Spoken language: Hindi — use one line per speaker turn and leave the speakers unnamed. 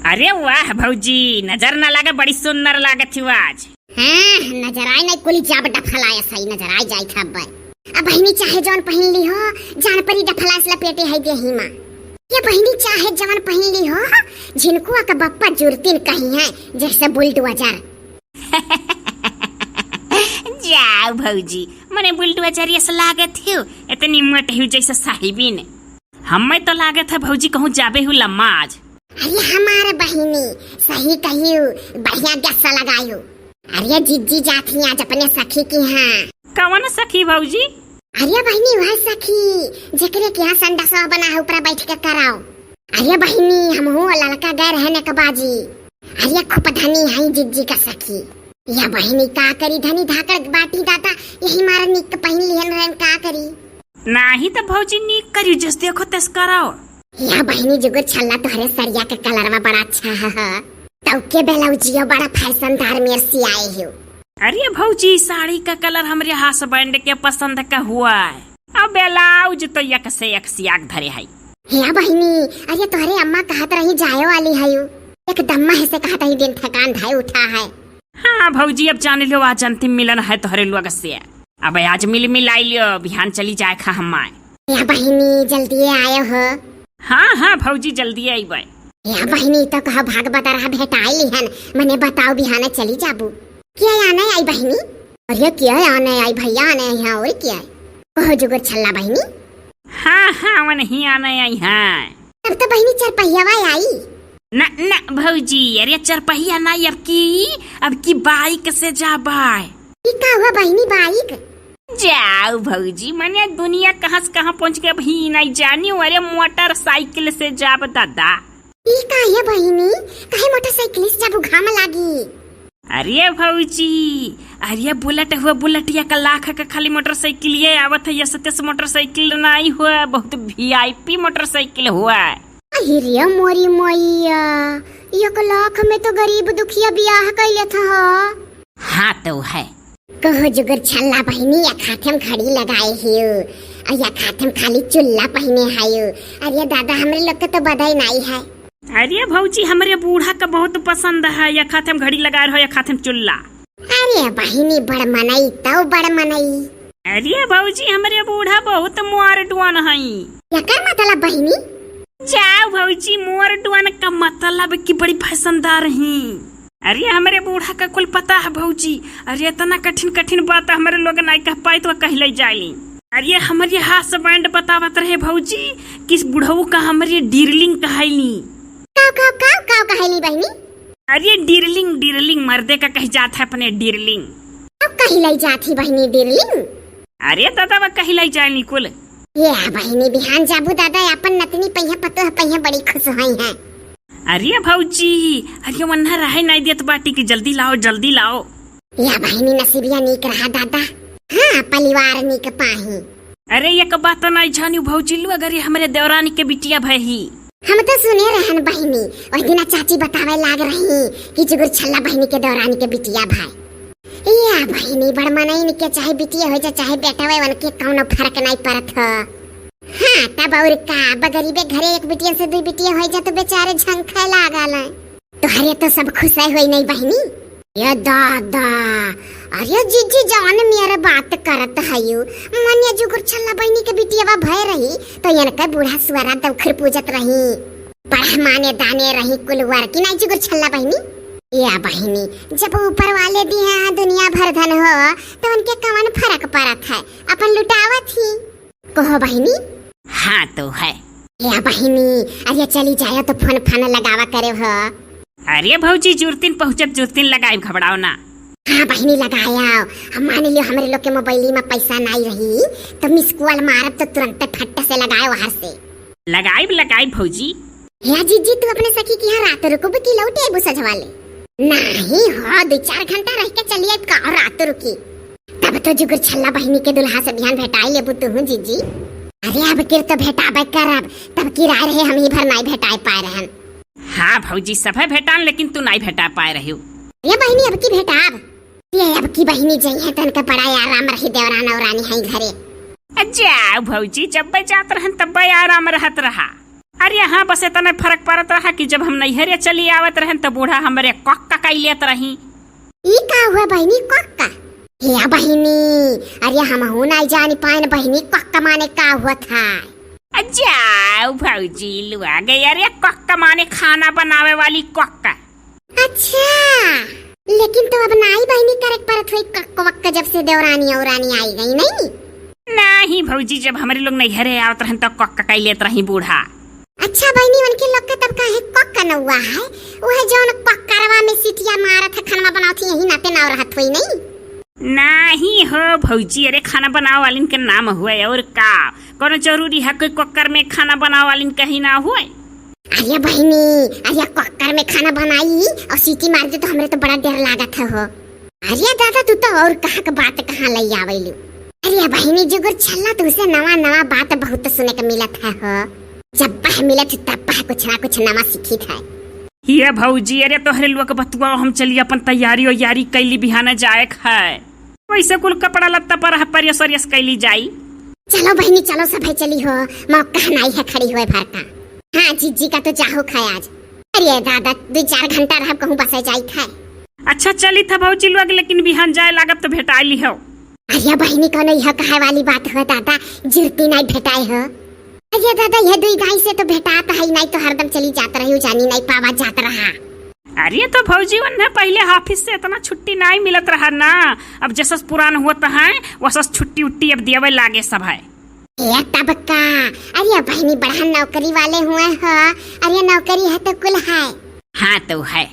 अरे वाह भौजी, नजर न लागे, बड़ी सुंदर लागत थी आज।
हाँ, नजर आए नहीं कुली जाब डफलाया सही नजर आ जाई खबर। अब बहनी चाहे जौन पहन ली हो, जान परी डफलास लपेटे है देही मां। ये बहनी चाहे जौन पहन ली हो, झिनकुआ का बप्पा जुर्तिन कही है जैसे बुलडोजर।
जाओ भौजी, मने बुलडोजर ऐसा लागत है, इतनी मोट है जैसे साहिबिन। हमें तो लागत है भौजी कहूँ जाबे हूँ लम्मा आज।
अरे हमारे बहिनी सही कहियो, बढ़िया गस्सा लगायो। अरे जिज्जी जाती आज अपने सखी की हाँ।
कौन सखी भौजी?
अरे बहिनी वह सखी जकरे के यहाँ संडसवा बना है ऊपर बैठ के कराओ। अरे बहिनी हम हो लड़का गए रहने का बाजी। अरे खूब धनी है जिज्जी का सखी। या बहिनी का करी धनी धाकड़ बाटी दादा यही मारा निक पहन लिहन रहन का करी।
नहीं तो भौजी नीक करी जस देखो तस कराओ।
या बहिनी जुगुर छल्ला तोहरे सरिया के कलर में बड़ा अच्छा है। तो के ब्लाउजियो बड़ा फैशनदार मेरे से आए हो।
अरे भौजी साड़ी का कलर हमारे हस्बैंड के पसंद का हुआ है। अब ब्लाउज तो एक से एक सियाक धरे है।
या बहिनी अरे तोहरे अम्मा कहत रही जाए वाली है एक दम्मा है से कहत ही दिन थकान धाय उठा है।
हाँ भौजी अब जाने लो आज अंतिम मिलन है तोहरे लोग से। अब आज मिलाई लियो, बिहान चली जाए खा हम।
या बहिनी जल्दी आयो हो।
हाँ भौजी जल्दी आई बाय।
या बहिनी तो कहा भाग बता रहा भेटाई लिहन, मने बताओ बिहाना चली जाबू। क्या आने आई बहिनी? अरे क्या आने आई भैया आने यहाँ और क्या है? कहो जुगर छल्ला बहिनी।
हाँ वो नहीं आने आई है।
तब तो बहिनी चरपहिया आई।
न भौजी अरे चरपहिया नहीं, अब की बाइक से जा बाय।
क्या हुआ बहिनी बाइक?
जाओ भौजी मने दुनिया कहाँ से कहाँ पहुँच गया भी नहीं जानी। अरे मोटरसाइकिल से जाब दादा।
का है बहिनी कहे मोटरसाइकिल से जाबू घाम लागी।
अरे भौजी अरे बुलेट हुआ, बुलेटिया का लाख का खाली मोटरसाइकिल ये आवत है। ये सत्य मोटरसाइकिल नहीं हुआ, बहुत VIP मोटरसाइकिल हुआ।
अरे मोरी मोइया, एक लाख में तो गरीब दुखिया ब्याह कैले था।
हाँ तो है।
कहो जुगर छल्ला बहिनी या खाथम खड़ी लगाए हियो, या खाथम खाली चुल्ला पहने हायो। अरे दादा हमरे लोग के तो बधाई नहीं है।
अरे भौजी हमारे बूढ़ा का बहुत पसंद है, या खाथम घड़ी लगा रहा या खाथम चुल्ला।
अरे बहिनी बड़ मनई तो बड़ मनई।
अरे भौजी हमारे बूढ़ा बहुत मुआर डुआन है।
या कर मतलब बहिनी?
जाओ भौजी मुआर डुआन का मतलब की बड़ी फैशनदार है। अरे हमारे बूढ़ा का कुल पता है भौजी। अरे इतना कठिन बात हमारे लोग नहीं कह पाए तो कह ले जाए। अरे हमारे हस्बैंड बतावत रहे भौजी किस बुढ़ऊ का हमारे डिरलिंग कहली।
काव कहली बहिनी?
अरे डिरलिंग मर्दे का कह जाता है अपने डिरलिंग।
अब कहलाई जाती बहिनी डिरलिंग?
अरे दादा वो कहलाई जाए कुल।
ये बहिनी बिहान जाबू दादा अपन नतनी पहिया पतो पहिया बड़ी खुश हुई है।
अरे भौजी अरे वन्ना रहे नहीं देत बाटी की जल्दी लाओ।
या बहिनी नसीबिया नीक रहा दादा। हाँ परिवार नीक पाही।
अरे एक बात नहीं जानी भौजी लो, अगर ये हमारे देवरानी के बिटिया भई।
हम तो सुने रहन बहिनी, और दिना चाची बतावे लाग रही कि जुगुर छल्ला बहिनी के देवरानी के बिटिया भाई। या बहिनी बड़ मनई के चाहे बिटिया हो चाहे बेटा हो उनके कौनो फर्क नहीं पड़त हो। हाँ तब और का बगरीबे घरे एक बिटिया से दो बिटिया हो जा तो बेचारे झंखा लागल। तो हरे तो सब खुश है होई नहीं बहिनी? ये दादा अरे जीजी जान मेरे बात करत हयू, मनिया जुगुर छल्ला बहिनी के बिटिया भय रही तो इनका बूढ़ा सुअरा दवखर पूजत रही, बड़ा माने दाने रही कुलवर की नहीं जुगुर छल्ला बहिनी। या बहिनी जब ऊपर वाले दी है दुनिया भर धन हो तो उनके कवन फर्क पड़त है, अपन लुटावत ही। कहो बहिनी?
हाँ तो है।
या बहिनी अरे चली जाए तो फोन लगावा करे हो।
अरे भौजी जुर्तिन पहुँचत जुर्तिन लगाए घबराओ ना।
हाँ बहिनी लगाया। हम मान लियो हमारे लोग के मोबाइल में पैसा नहीं रही तो मिस कॉल मारब तो तुरंत फट से लगाए वहाँ से।
लगाई भौजी।
या जीजी तू अपने सखी की यहाँ रात रुको की लौटे बु सजवाले नहीं हो 2-4 घंटा रह के चलिए का और रात रुकी तब तो जुगुर छल्ला बहिनी के दुल्हा से बिहान भेटाई ले तू हूँ जीजी। अरे अब किर तो भेटाबे करब तब की राय रहे हम ही भर नहीं भेटाए पाए रहन।
हाँ भौजी सब है भेटान लेकिन तू नहीं भेटा पाए रही हो।
ये बहिनी अब की भेटाब ये अब की बहिनी जइए तन का बड़ा आराम रही देवराना और रानी है घरे।
अच्छा भौजी जब जात रहन तब आराम रहत रहा। अरे हाँ, बस इतना फर्क पड़त रहा कि जब हम नैहरे चली आवत रहन तो बूढ़ा हमरे कक्का कई लेत रही।
ई का हुआ बहनी कक्का? हे बहनी, अरे हम हो नहीं जानी पाइन बहनी कक्का माने का हुआ था?
जाओ भौजी लुआ गई। अरे कक्का माने खाना बनावे वाली कक्का।
अच्छा, लेकिन तो अब नहीं बहनी करे परत हुई कक्का वक्का जब से देवरानी औरानी आई गई नहीं?
नहीं भौजी, जब हमारे लोग नैहरे आवत रहन तो कक्का कई लेत रही बूढ़ा।
अच्छा बहनी, उनके लोग के तब काहे कक्का न हुआ है? वह जौन कक्करवा में सीटिया मारत है खाना बनावत यही नाते नाव रहत हुई नहीं?
नहीं हो भौजी, अरे खाना बनावे वालिन के नाम हुए और का कोनो जरूरी है कोई कक्कर में खाना बनावे वालिन कहीं ना हुए?
अरे बहनी, अरे कक्कर में खाना बनाई और सीटी मार दे तो हमरे तो बड़ा डर लागत है हो। अरे दादा, तू तो और कहा का बात कहाँ ले आवेलू? अरे बहनी, जुगुर छल्ला तुझसे नवा नवा बात बहुत सुने के मिलत है हो। जब पह मिलत तब पह कुछ ना कुछ नवा सीखी था।
ये भौजी, अरे तोहरे लोग बतुआ हम चली अपन तैयारी यारी कैली बिहाना जाए है। वैसे कुल कपड़ा लत्ता पर परियस वरियस कैली जाई।
चलो बहनी चलो, सब चली हो, मौका नहीं है खड़ी हुए भर का। हाँ जीजी का तो चाहो खाए आज। अरे दादा, 2-4 घंटा रह कहूँ बसे जाई था।
अच्छा चली था भौजी लोग, लेकिन बिहान जाए लागत तो भेटाई हो।
अरे बहनी को नहीं कहे वाली बात हो दादा, जिरती नहीं भेटाए हो। अरे दादा, यह 2 गाय से तो भेटाता है नहीं तो हरदम चली जाता रही, जानी नहीं पावा जाता रहा।
अरे तो भौजी उन्हें पहले ऑफिस से इतना छुट्टी नहीं मिलत रहा ना, अब जैसा पुरान होता है वैसा छुट्टी उट्टी अब दियावे लागे सब है।
ये तब का, अरे बहनी बड़ा नौकरी वाले हुए हो, अरे नौकरी है तो कुल है।
हाँ तो है।